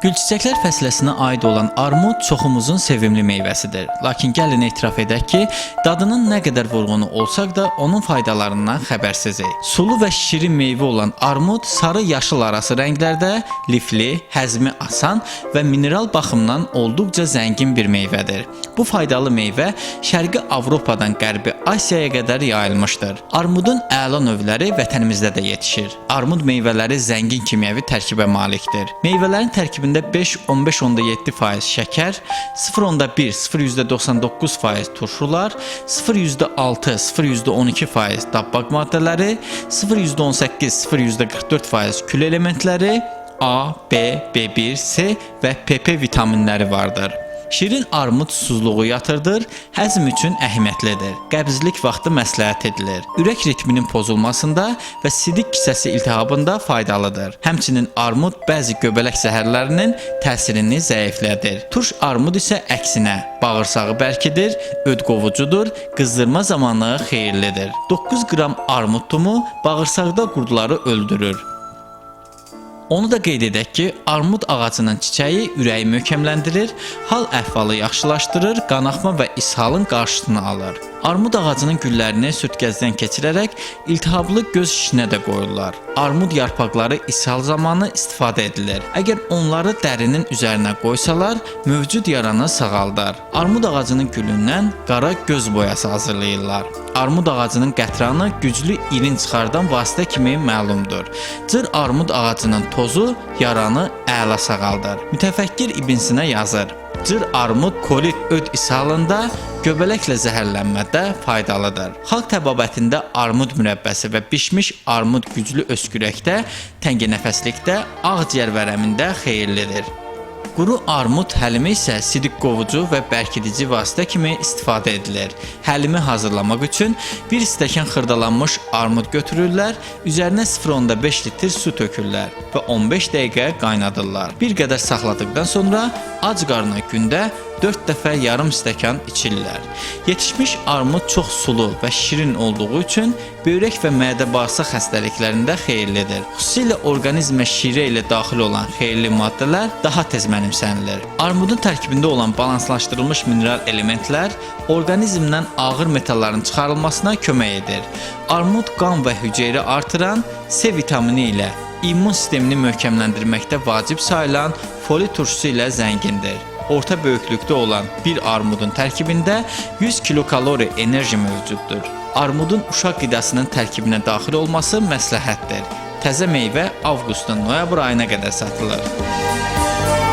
Gülçiçəklər fəsiləsinə aid olan armud çoxumuzun sevimli meyvəsidir. Lakin gəlin etiraf edək ki, dadının nə qədər vurğunu olsaq da onun faydalarından xəbərsizik. Sulu və şirin meyvə olan armud sarı-yaşıl arası rənglərdə, lifli, həzmi asan və mineral baxımdan olduqca zəngin bir meyvədir. Bu faydalı meyvə Şərqi Avropadan Qərbi Asiyaya qədər yayılmışdır. Armudun əla növləri vətənimizdə də yetişir. Armud meyvələri zəngin kimyəvi tərkibə malikdir. Meyvələrin tərkibində 5-15.7% şəkər, 0.1-0.99% turşular, 0.6-0.12% dabbaq maddələri, 0.18-0.44% kül elementləri, A, B, B1, C və PP vitaminləri vardır. Şirin armud susuzluğu yatırdır, həzm üçün əhəmiyyətlidir. Qəbzlik vaxtı məsləhət edilir. Ürək ritminin pozulmasında və sidik kisəsi iltihabında faydalıdır. Həmçinin armud bəzi göbələk zəhərlərinin təsirini zəiflədir. Turş armud isə əksinə bağırsağı bərkidir, ödqovucudur, qızdırma zamanı xeyirlidir. 9 qram armud tumu bağırsaqda qurdları öldürür. Onu da qeyd edək ki, armud ağacının çiçəyi ürəyi möhkəmləndirir, hal əhvalı yaxşılaşdırır, qanaxma və ishalın qarşısını alır. Armud ağacının güllərini sürtgəzdən keçirərək iltihablı göz şişinə də qoyurlar. Armud yarpaqları ishal zamanı istifadə edilir. Əgər onları dərinin üzərinə qoysalar, mövcud yaranı sağaldar. Armud ağacının gülündən qara göz boyası hazırlayırlar. Armud ağacının qətranı güclü irin çıxardan vasitə kimi məlumdur. Cır armud ağacının tozu yaranı əla sağaldar. Mütəfəkkir İbn Sina yazır: cır armud kolit öd ishalında, göbələklə zəhərlənmədə faydalıdır. Xalq təbabətində armud mürəbbəsi və bişmiş armud güclü öskürəkdə, təngənəfəslikdə, ağciyər vərəmində xeyirlidir. Quru armud həlimi isə sidik qovucu və bərkidici vasitə kimi istifadə edilir. Həlimi hazırlamaq üçün bir stəkan xırdalanmış armud götürürlər, üzərinə 0.5 litr su tökürlər və 15 dəqiqə qaynadırlar. Bir qədər saxladıqdan sonra ac qarnına gündə 4 dəfə yarım stəkan içirlər. Yetişmiş armud çox sulu və şirin olduğu üçün böyrək və mədə-bağırsaq xəstəliklərində xeyirlidir. Xüsusilə orqanizmə şirə ilə daxil olan xeyirli maddələr daha tez mənimsənilir. Armudun tərkibində olan balanslaşdırılmış mineral elementlər orqanizmdən ağır metalların çıxarılmasına kömək edir. Armud qan və hüceyrə artıran, C vitamini ilə immun sistemini möhkəmləndirməkdə vacib sayılan folit turşusu ilə zəngindir. Orta böyüklükdə olan bir armudun tərkibində 100 kilokalori enerji mövcuddur. Armudun uşaq qidasının tərkibinə daxil olması məsləhətdir. Təzə meyvə avqustdan noyabr ayına qədər satılır.